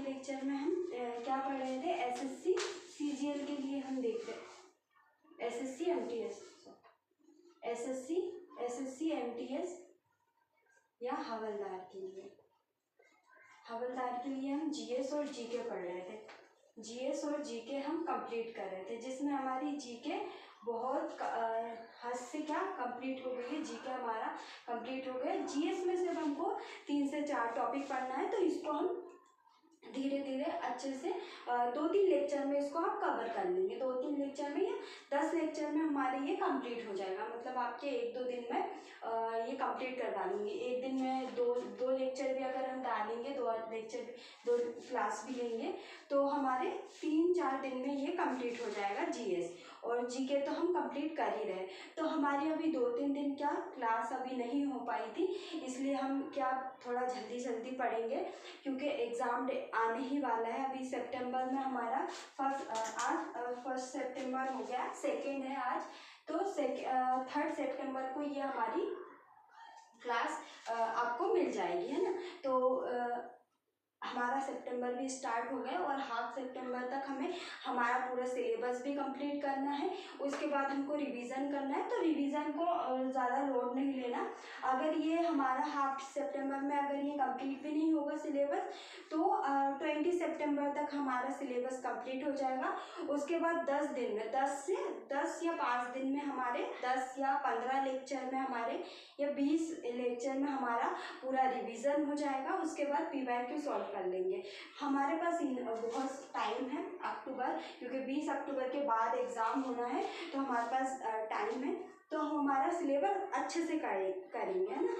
Lecture में हम क्या पढ़ रहे थे, एसएससी सीजीएल के लिए हम देख रहे, एसएससी एमटीएस, एसएससी एमटीएस या हवलदार के लिए, हवलदार के लिए हम जीएस और जीके पढ़ रहे थे। जीएस और जीके हम कंप्लीट कर रहे थे, जिसमें हमारी जीके बहुत हद से क्या कंप्लीट हो गई है। जीके हमारा कंप्लीट हो गया। जीएस में सिर्फ हमको 3 से 4 टॉपिक पढ़ना है, तो इसको हम धीरे धीरे अच्छे से 2-3 लेक्चर में इसको आप कवर कर लेंगे। 2-3 लेक्चर में या 10 लेक्चर में हमारे ये कंप्लीट हो जाएगा। मतलब आपके 1-2 दिन में ये कंप्लीट कर डालेंगे। एक दिन में दो लेक्चर भी अगर हम डालेंगे, 2 लेक्चर भी, 2 क्लास भी लेंगे, तो हमारे 3-4 दिन में ये कंप्लीट हो जाएगा जीएस। और जीके तो हम कंप्लीट कर ही रहे। तो हमारी अभी 2-3 दिन क्या क्लास अभी नहीं हो पाई थी, इसलिए हम क्या थोड़ा जल्दी पढ़ेंगे, क्योंकि एग्ज़ाम आने ही वाला है। अभी सितंबर में हमारा आज 1 सितंबर हो गया, 2 है आज, तो 3 सितंबर को ये हमारी क्लास आपको मिल जाएगी, है ना। तो हमारा सितंबर भी स्टार्ट हो गया और हाफ सितंबर तक हमें हमारा पूरा सिलेबस भी कंप्लीट करना है। उसके बाद हमको रिवीजन करना है, तो रिवीजन को ज़्यादा लोड नहीं लेना। अगर ये हमारा हाफ सितंबर में अगर ये कंप्लीट भी नहीं होगा सिलेबस, तो 20 सितंबर तक हमारा सिलेबस कंप्लीट हो जाएगा। उसके बाद 10 दिन में 10 या 5 दिन में हमारे 10 या 15 लेक्चर में हमारे या 20 लेक्चर में हमारा पूरा रिवीजन हो जाएगा। उसके बाद पीवाईक्यू सॉल्व कर लेंगे। हमारे पास बहुत टाइम है अक्टूबर, क्योंकि 20 अक्टूबर के बाद एग्ज़ाम होना है, तो हमारे पास टाइम है, तो हम हमारा सिलेबस अच्छे से करेंगे, है ना।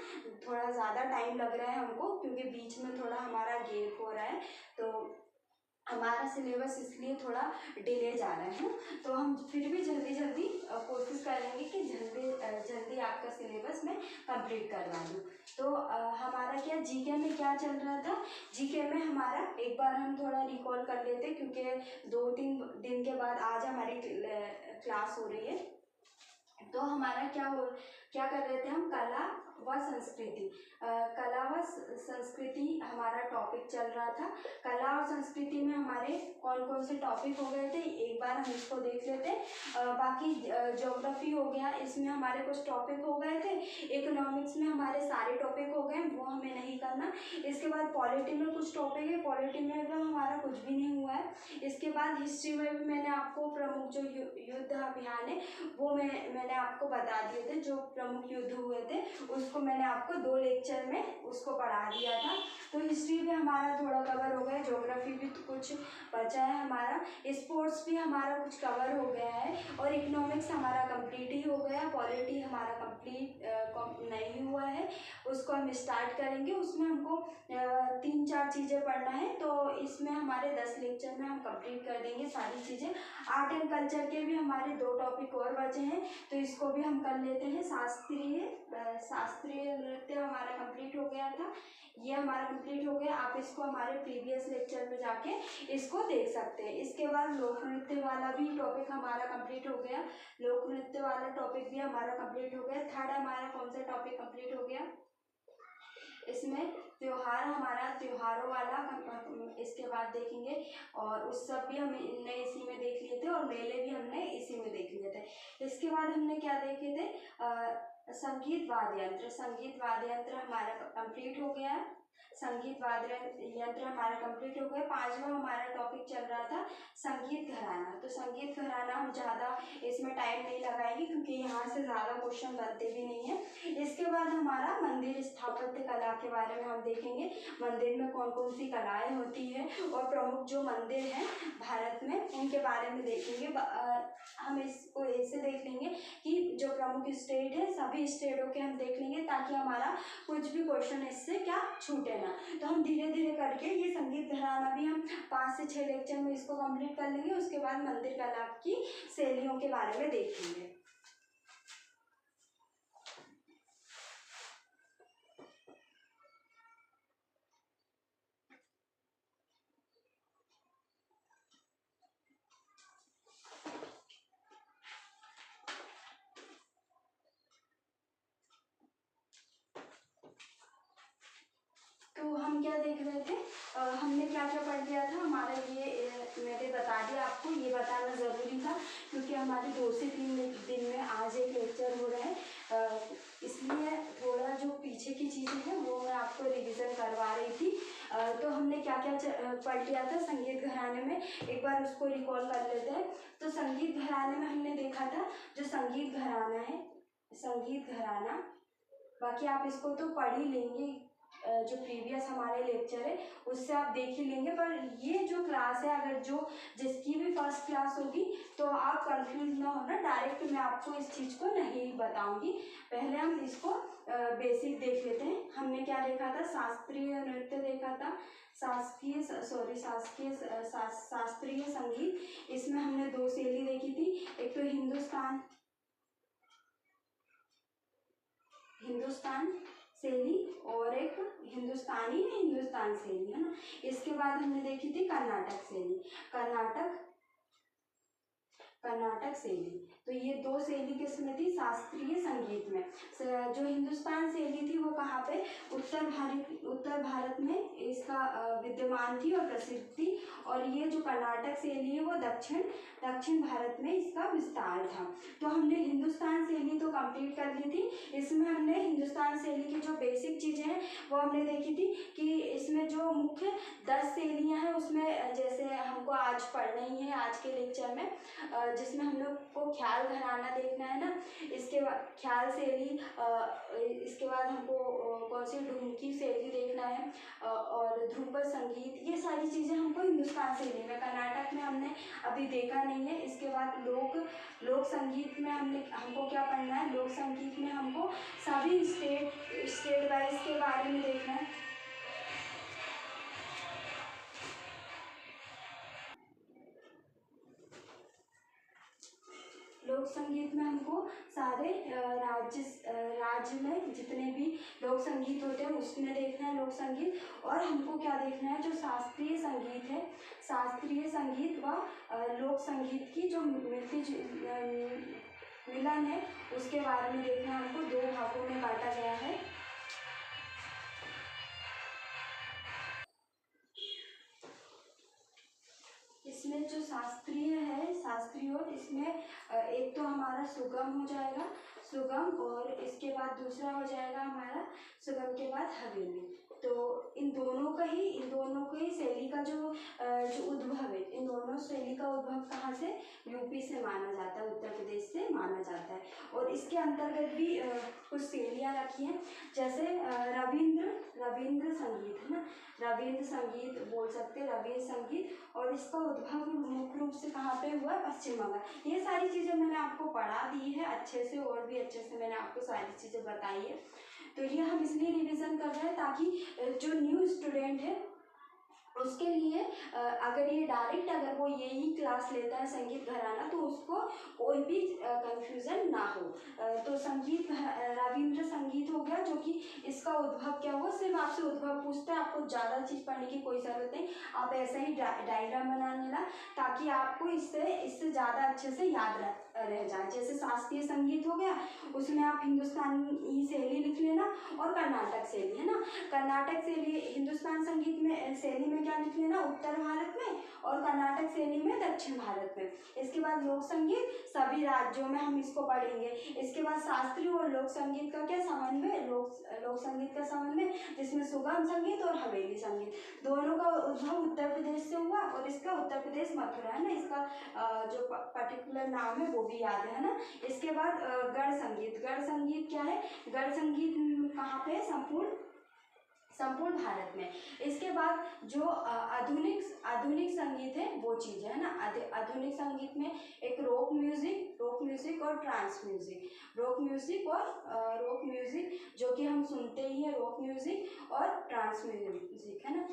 थोड़ा ज़्यादा टाइम लग रहा है हमको, क्योंकि बीच में थोड़ा हमारा गैप हो रहा है, तो हमारा सिलेबस इसलिए थोड़ा डिले जा रहा है। तो हम फिर भी जल्दी कोशिश करेंगे कि जल्दी आपका सिलेबस मैं कंप्लीट करवा दूँ। तो हमारा क्या जीके में क्या चल रहा था, जीके में हमारा एक बार हम थोड़ा रिकॉल कर लेते, क्योंकि 2-3 दिन के बाद आज हमारी क्लास हो रही है। तो हमारा क्या कर रहे थे हम, कला व संस्कृति हमारा टॉपिक चल रहा था। कला और संस्कृति में हमारे कौन कौन से टॉपिक हो गए थे, एक बार हम इसको देख लेते हैं। बाकी ज्योग्राफी हो गया, इसमें हमारे कुछ टॉपिक हो गए थे। इकोनॉमिक्स में हमारे सारे टॉपिक हो गए, वो हमें नहीं करना। इसके बाद पॉलिटी में कुछ टॉपिक है, पॉलिटी में तो हमारा कुछ भी नहीं हुआ है। इसके बाद हिस्ट्री में भी मैंने आपको प्रमुख जो युद्ध अभियान है वो मैंने आपको बता दिए थे। जो प्रमुख युद्ध हुए थे उसको मैंने आपको 2 लेक्चर में उसको पढ़ा दिया था। तो हिस्ट्री भी हमारा थोड़ा कवर हो गया, ज्योग्राफी भी कुछ बचा है हमारा, स्पोर्ट्स भी हमारा कुछ कवर हो गया है, और इकोनॉमिक्स हमारा कंप्लीट ही हो गया। पॉलिटी हमारा कंप्लीट नहीं हुआ है, उसको हम स्टार्ट करेंगे। उसमें हमको 3-4 चीज़ें पढ़ना है, तो इसमें हमारे 10 लेक्चर में हम कंप्लीट कर देंगे सारी चीज़ें। आर्ट एंड कल्चर के भी हमारे 2 टॉपिक और बचे हैं, तो इसको भी हम कर लेते हैं। शास्त्रीय नृत्य हमारा कंप्लीट हो गया था, ये हमारा कंप्लीट हो गया। आप इसको हमारे प्रीवियस लेक्चर में जाके इसको देख सकते हैं। इसके बाद लोक नृत्य वाला भी टॉपिक हमारा कंप्लीट हो गया, लोक नृत्य वाला टॉपिक भी हमारा कंप्लीट हो गया। 3rd हमारा कौन सा टॉपिक कंप्लीट हो गया, इसमें त्योहार हमारा, त्योहारों वाला इसके बाद देखेंगे। और उत्सव भी हमने इसी में देख लिए थे, और मेले भी हमने इसी में देख लिए थे। इसके बाद हमने क्या देखे थे, संगीत वाद्य यंत्र हमारा कंप्लीट हो गया। संगीत वाद्य यंत्र हमारा कंप्लीट हो गया। 5वां हमारा टॉपिक चल रहा था संगीत घराना। तो संगीत घराना हम ज़्यादा इसमें टाइम नहीं लगाएंगे, क्योंकि यहाँ से ज़्यादा क्वेश्चन बनते भी नहीं है। इसके बाद हमारा मंदिर स्थापत्य कला के बारे में हम देखेंगे, मंदिर में कौन कौन सी कलाएँ होती हैं, और प्रमुख जो मंदिर हैं भारत में उनके बारे में देखेंगे। हम इसको ऐसे देख लेंगे कि जो प्रमुख स्टेट है सभी स्टेटों के हम देख लेंगे, ताकि हमारा कुछ भी क्वेश्चन इससे क्या छूटे ना। तो हम धीरे धीरे करके ये संगीत घराना भी हम 5 से 6 लेक्चर में इसको कंप्लीट कर लेंगे। उसके बाद मंदिर कला की शैलियों के बारे में देखेंगे। तो हम क्या देख रहे थे, हमने क्या क्या पढ़ लिया बताना ज़रूरी था, क्योंकि हमारे 2 से 3 दिन में आज एक लेक्चर हो रहा है, इसलिए थोड़ा जो पीछे की चीज़ें हैं वो मैं आपको रिवीजन करवा रही थी। तो हमने क्या क्या पढ़ लिया था संगीत घराने में, एक बार उसको रिकॉल कर लेते हैं। तो संगीत घराने में हमने देखा था जो संगीत घराना है, संगीत घराना, बाकी आप इसको तो पढ़ ही लेंगे, जो प्रीवियस हमारे लेक्चर है उससे आप देख ही लेंगे। पर ये जो क्लास है, अगर जो जिसकी भी फर्स्ट क्लास होगी तो आप कंफ्यूज ना होना, डायरेक्ट मैं आपको इस चीज़ को नहीं बताऊंगी। पहले हम इसको बेसिक देख लेते हैं। हमने क्या देखा था, शास्त्रीय नृत्य देखा था, शास्त्रीय संगीत। इसमें हमने 2 शैली देखी थी, एक तो हिंदुस्तान शैली और एक हिंदुस्तान शैली, है ना। इसके बाद हमने देखी थी कर्नाटक शैली, कर्नाटक शैली। तो ये 2 शैली किसमें थी, शास्त्रीय संगीत में। जो हिंदुस्तान शैली थी वो कहाँ पे, उत्तर भारत में इसका विद्यमान थी और प्रसिद्ध थी। और ये जो कर्नाटक शैली है वो दक्षिण भारत में इसका विस्तार था। तो हमने हिंदुस्तान शैली तो कंप्लीट कर ली थी। इसमें हमने हिंदुस्तान शैली की जो बेसिक चीज़ें हैं वो हमने देखी थी कि इसमें जो मुख्य 10 शैलियाँ हैं उसमें जैसे हमको आज पढ़ना ही है आज के लेक्चर में, जिसमें हम लोग को ख्याल घराना देखना है ना, इसके बाद ख्याल शैली, इसके बाद हमको कौन सी ढुमकी शैली देखना है, और ध्रुपद संगीत, ये सारी चीज़ें हमको हिंदुस्तान शैली में, कर्नाटक में हमने अभी देखा नहीं है। इसके बाद लोक संगीत में हमको क्या पढ़ना है, लोक संगीत में हमको सभी स्टेट वाइज के बारे में देखना है। लोक संगीत में हमको सारे राज्य में जितने भी लोक संगीत होते हैं उसमें देखना है लोक संगीत। और हमको क्या देखना है, जो शास्त्रीय संगीत है, शास्त्रीय संगीत व लोक संगीत की जो मिलन है उसके बारे में देखना है। हमको 2 भागों में बांटा गया है। इसमें जो शास्त्रीय है, इसमें एक तो हमारा सुगम हो जाएगा, सुगम, और इसके बाद दूसरा हो जाएगा हमारा सुगम के बाद हवेली। तो इन दोनों की शैली का जो उद्भव है, इन दोनों शैली का उद्भव कहाँ से, यूपी से माना जाता है, उत्तर प्रदेश से माना जाता है। और इसके अंतर्गत भी कुछ शैलियाँ रखी हैं, जैसे रविंद्र संगीत, है ना, रविंद्र संगीत बोल सकते हैं, रविंद्र संगीत। और इसका उद्भव मुख्य रूप से कहाँ पे हुआ, पश्चिम बंगाल। ये सारी चीज़ें मैंने आपको पढ़ा दी है अच्छे से, और भी अच्छे से मैंने आपको सारी चीज़ें बताई है। तो ये हम इसलिए रिवीजन कर रहे हैं ताकि जो न्यू स्टूडेंट है उसके लिए अगर ये डायरेक्ट अगर वो यही क्लास लेता है संगीत घराना, तो उसको कोई भी कंफ्यूजन ना हो। तो संगीत रविंद्र संगीत हो गया, जो कि इसका उद्भव क्या हुआ, सिर्फ आपसे उद्भव पूछता है, आपको ज़्यादा चीज़ पढ़ने की कोई ज़रूरत नहीं, आप ऐसा ही डायग्राम बना लेना ताकि आपको इससे ज़्यादा अच्छे से याद रह जाए। जैसे शास्त्रीय संगीत हो गया, उसमें आप हिंदुस्तानी शैली लिख लेना, और कर्नाटक शैली, है ना, कर्नाटक शैली हिंदुस्तान संगीत में शैली में क्या लिख लेना, उत्तर भारत में, और कर्नाटक शैली में दक्षिण भारत में। इसके बाद लोक संगीत सभी राज्यों में हम इसको पढ़ेंगे। इसके बाद शास्त्रीय और लोक संगीत का क्या समन्वय, लोक संगीत का समन्वय, जिसमें सुगम संगीत और हवेली संगीत, दोनों का उद्भव उत्तर प्रदेश से हुआ, और इसका उत्तर प्रदेश मथुरा, है ना, इसका जो पर्टिकुलर नाम है वो भी याद है ना। इसके बाद गढ़ संगीत क्या है, गढ़ संगीत कहाँ पे है, संपूर्ण भारत में। इसके बाद जो आधुनिक संगीत है वो चीज़ है ना, आधुनिक संगीत में एक रॉक म्यूजिक और ट्रांस म्यूजिक, रॉक म्यूजिक जो कि हम सुनते ही है, रॉक म्यूजिक और ट्रांस म्यूजिक, है ना।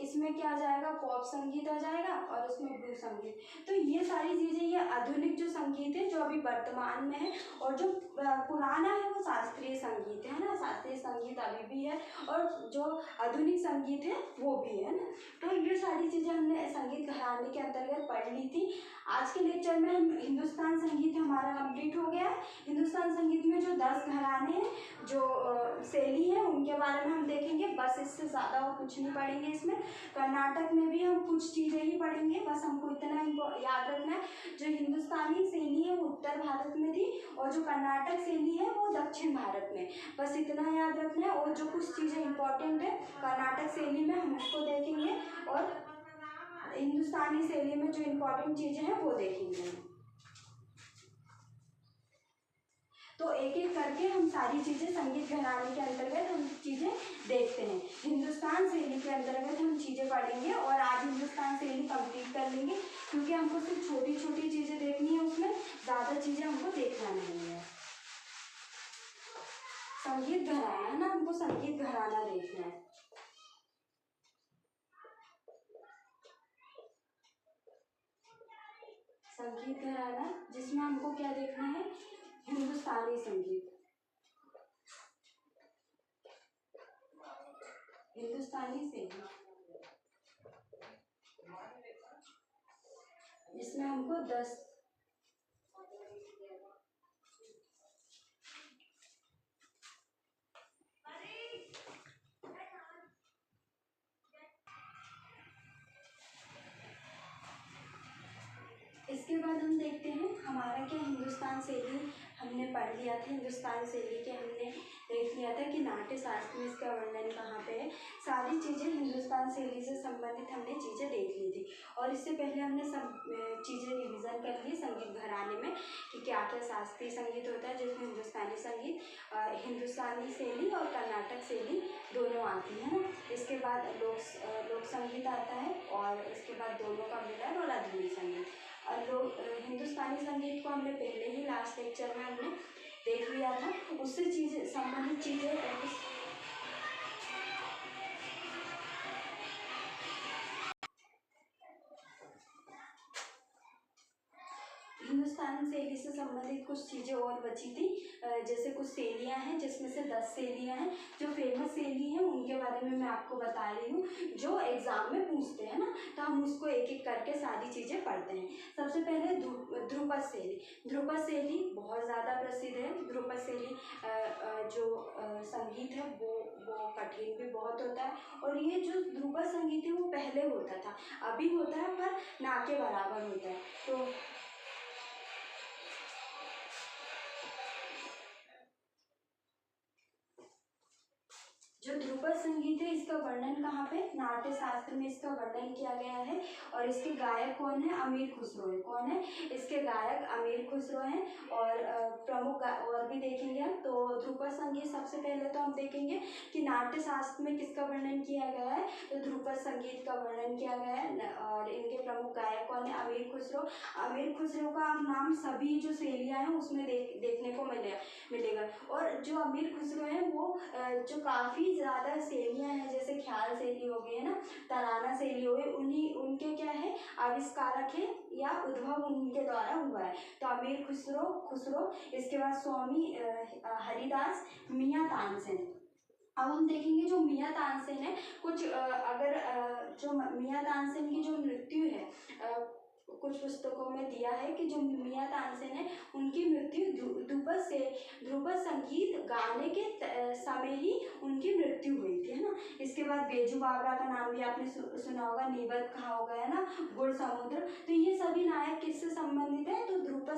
इसमें क्या आ जाएगा, पॉप संगीत आ जाएगा, और इसमें ब्लू संगीत। तो ये सारी चीज़ें, ये आधुनिक जो संगीत है जो अभी वर्तमान में है, और जो पुराना है वो शास्त्रीय संगीत है ना, शास्त्रीय संगीत अभी भी है, और जो आधुनिक संगीत है वो भी है ना। तो ये सारी चीज़ें हमने संगीत घराने के अंतर्गत पढ़ ली थी। आज के लेक्चर में हम हिंदुस्तान संगीत हमारा कंप्लीट हो गया है। हिंदुस्तान संगीत में जो 10 घराने हैं, जो शैली है, उनके बारे में हम देखेंगे, बस इससे ज़्यादा और कुछ नहीं पढ़ेंगे इसमें। कर्नाटक में भी हम कुछ चीज़ें ही पढ़ेंगे, बस हमको इतना याद रखना है, जो हिंदुस्तानी शैली है वो उत्तर भारत में थी और जो कर्नाटक शैली है वो दक्षिण भारत में, बस इतना याद रखना है। और जो कुछ चीज़ें इंपॉर्टेंट है कर्नाटक शैली में हम उसको देखेंगे और हिंदुस्तानी शैली में जो इम्पोर्टेंट चीज़ें हैं वो देखेंगे। तो एक एक करके हम सारी चीज़ें संगीत घराने के अंतर्गत हम चीज़ें देखते हैं। हिंदुस्तान शैली के अंतर्गत हम चीज़ें पढ़ेंगे और आज हिंदुस्तान शैली कंप्लीट कर लेंगे, क्योंकि हमको सिर्फ छोटी छोटी चीज़ें देखनी है, उसमें ज़्यादा चीज़ें हमको देखना नहीं है। संगीत घराना ना, हमको संगीत घराना देखना है। संगीत घराना जिसमें हमको क्या देखना है, हिंदुस्तानी संगीत, हिंदुस्तानी शैली, जिसमें हमको 10 इसके बाद हम देखते हैं हमारा क्या हिंदुस्तान शैली हमने पढ़ लिया था। हिंदुस्तान शैली के हमने देख लिया था कि नाट्य शास्त्र में इसका वर्णन कहाँ पे है, सारी चीज़ें हिंदुस्तान शैली से संबंधित हमने चीज़ें देख ली थी। और इससे पहले हमने सब चीज़ें रिवीजन कर ली संगीत घराने में कि क्या क्या शास्त्रीय संगीत होता है, जिसमें हिंदुस्तानी संगीत, हिंदुस्तानी शैली और कर्नाटक शैली दोनों आती है ना। इसके बाद लोक संगीत आता है और इसके बाद दोनों का मिलन और आधुनिक संगीत। लोग हिंदुस्तानी संगीत को हमने पहले ही लास्ट लेक्चर में हमने देख लिया था, उससे चीज़ें संबंधित चीज़ें हिंदुस्तान शैली से संबंधित कुछ चीज़ें और बची थी, जैसे कुछ शैलियाँ हैं जिसमें से 10 शैलियाँ हैं जो फेमस शैली हैं, उनके बारे में मैं आपको बता रही हूँ, जो एग्ज़ाम में पूछते हैं ना, तो हम उसको एक एक करके सारी चीज़ें पढ़ते हैं। सबसे पहले ध्रुपद शैली। ध्रुपद शैली बहुत ज़्यादा प्रसिद्ध है। ध्रुपद शैली जो संगीत है वो कठिन भी बहुत होता है, और ये जो ध्रुपद संगीत है वो पहले होता था, अभी होता है पर ना के बराबर होता है। तो जो ध्रुपद संगीत है इसका वर्णन कहाँ पे, नाट्य शास्त्र में इसका वर्णन किया गया है। और इसके गायक कौन है, अमीर खुसरो है। कौन है इसके गायक, अमीर खुसरो हैं। और प्रमुख और भी देखेंगे हम। तो ध्रुपद संगीत सबसे पहले तो हम देखेंगे कि नाट्य शास्त्र में किसका वर्णन किया गया है, तो ध्रुपद संगीत का वर्णन किया गया है। और इनके प्रमुख गायक कौन है, अमीर खुसरो। अमीर खुसरो का आप नाम सभी जो शैलियाँ हैं उसमें देखने को मिलेगा। और जो अमीर खुसरो है वो जो काफ़ी ज़्यादा शैलियाँ हैं, जैसे ख्याल शैली हो गई है ना, तराना शैली हो गई, उनके क्या है आविष्कारक है या उद्भव उनके द्वारा हुआ है। तो अमीर खुसरो। इसके बाद स्वामी हरिदास, मियाँ तानसेन। अब हम देखेंगे जो मियाँ तानसेन है, कुछ अगर जो मियाँ तानसेन की जो मृत्यु है, कुछ पुस्तकों में दिया है कि जो मियाँ तानसेन है उनकी मृत्यु ध्रुपद संगीत गाने के समय ही उनकी मृत्यु हुई थी, है ना। इसके बाद बेजू बावरा का नाम भी आपने सुना होगा, नीबद कहा होगा, है ना, गुड़ समुद्र। तो ये सभी नायक किससे संबंधित है, तो ध्रुपद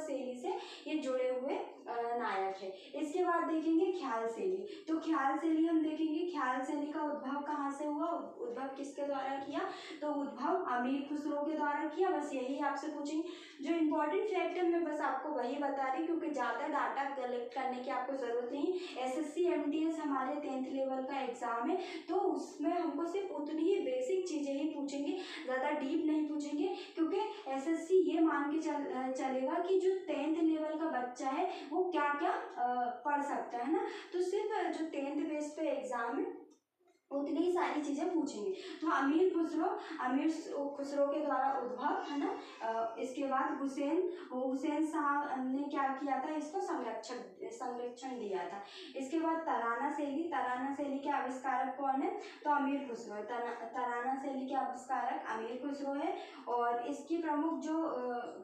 शैली से ये जुड़े हुए नायक है। इसके बाद देखेंगे ख्याल शैली। तो ख्याल शैली हम देखेंगे, ख्याल शैली का उद्भव कहाँ से हुआ, उद्भव किसके द्वारा किया, तो उद्भव अमीर खुसरो के द्वारा किया। बस यही आपसे पूछेंगे, जो इम्पोर्टेंट फैक्ट है मैं बस आपको वही बता रही, क्योंकि ज़्यादा डाटा कलेक्ट करने की आपको ज़रूरत नहीं। SSC MTS हमारे 10th लेवल का एग्ज़ाम है, तो उसमें हमको सिर्फ उतनी ही बेसिक चीज़ें ही पूछेंगे, ज़्यादा डीप नहीं पूछेंगे, क्योंकि SSC ये मान के चलेगा कि जो 10th लेवल का बच्चा है वो क्या क्या पढ़ सकता है ना। तो सिर्फ जो 10th बेस पे एग्ज़ाम है उतनी ही सारी चीज़ें पूछेंगे। तो अमीर खुसरो के द्वारा उद्भव, है ना। इसके बाद हुसैन साहब ने क्या किया था, इसको संरक्षण दिया था। इसके बाद तराना शैली के आविष्कारक कौन है, तो अमीर खुसरो। तराना शैली के आविष्कारक अमीर खुसरो है। और इसकी प्रमुख जो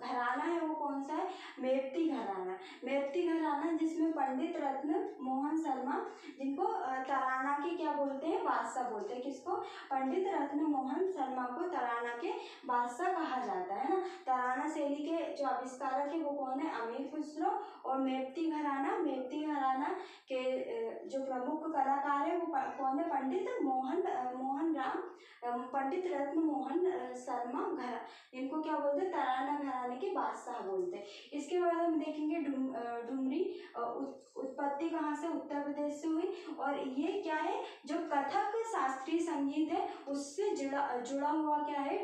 घराना है वो कौन सा है, मेवती घराना। मेवती घराना जिसमें पंडित रत्न मोहन शर्मा, जिनको तराना के क्या बोलते हैं, बादशाह बोलते हैं। किसको? पंडित रत्न मोहन शर्मा को तराना के बादशाह कहा जाता है ना। तराना शैली के जो आविष्कारक है वो कौन है? अमीर खुसरो। और मेवती घराना के जो प्रमुख कलाकार है वो कौन है? पंडित मोहन राम पंडित रत्न मोहन शर्मा घर, इनको क्या बोलते हैं? तराना घराने के बादशाह बोलते हैं। इसके बाद हम देखेंगे डुमरी उत्पत्ति कहाँ से? उत्तर प्रदेश से हुई। और ये क्या है? जो कथक शास्त्रीय संगीत है उससे जुड़ा हुआ क्या है?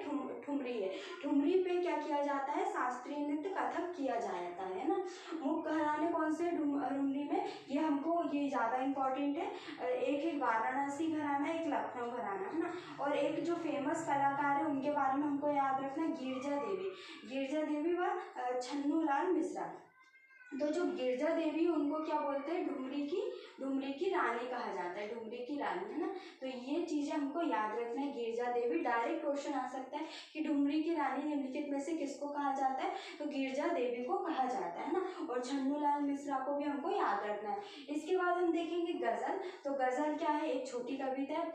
ठुमरी है। ठुमरी पे क्या किया जाता है? शास्त्रीय नृत्य कथक किया जाता है ना। मुख्य घराने कौन से डुमरी में? ये हमको ये ज़्यादा इम्पोर्टेंट है। एक है वाराणसी घराना, एक लखनऊ घराना, है ना। और एक जो फेमस कलाकार है उनके बारे में हमको याद रखना है, गिरजा देवी व छन्नू लाल मिश्रा। तो जो गिरजा देवी उनको क्या बोलते हैं? डुमरी की रानी कहा जाता है, डुमरी की रानी, है ना। तो ये चीजें हमको याद रखना है। गिरजा देवी, डायरेक्ट क्वेश्चन आ सकता है कि डुमरी की रानी निम्नलिखित में से किसको कहा जाता है? तो गिरजा देवी को कहा जाता है ना। और छन्नू लाल मिश्रा को भी हमको याद रखना है। इसके बाद हम देखेंगे गजल। तो गजल क्या है? एक छोटी कविता है।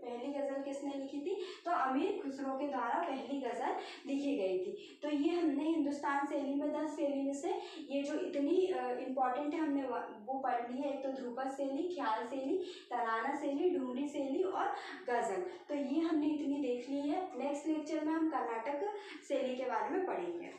पहली गजल किसने लिखी थी? तो अमीर खुसरो के द्वारा पहली गजल लिखी गई थी। तो ये हमने हिंदुस्तान शैली में 10 शैली में से ये जो इतनी इम्पॉर्टेंट है हमने वो पढ़ ली है। एक तो ध्रुपद शैली, ख्याल शैली, तराना शैली, डुमरी शैली और गजल। तो ये हमने इतनी देख ली है। नेक्स्ट लेक्चर में हम कर्नाटक शैली के बारे में पढ़ेंगे।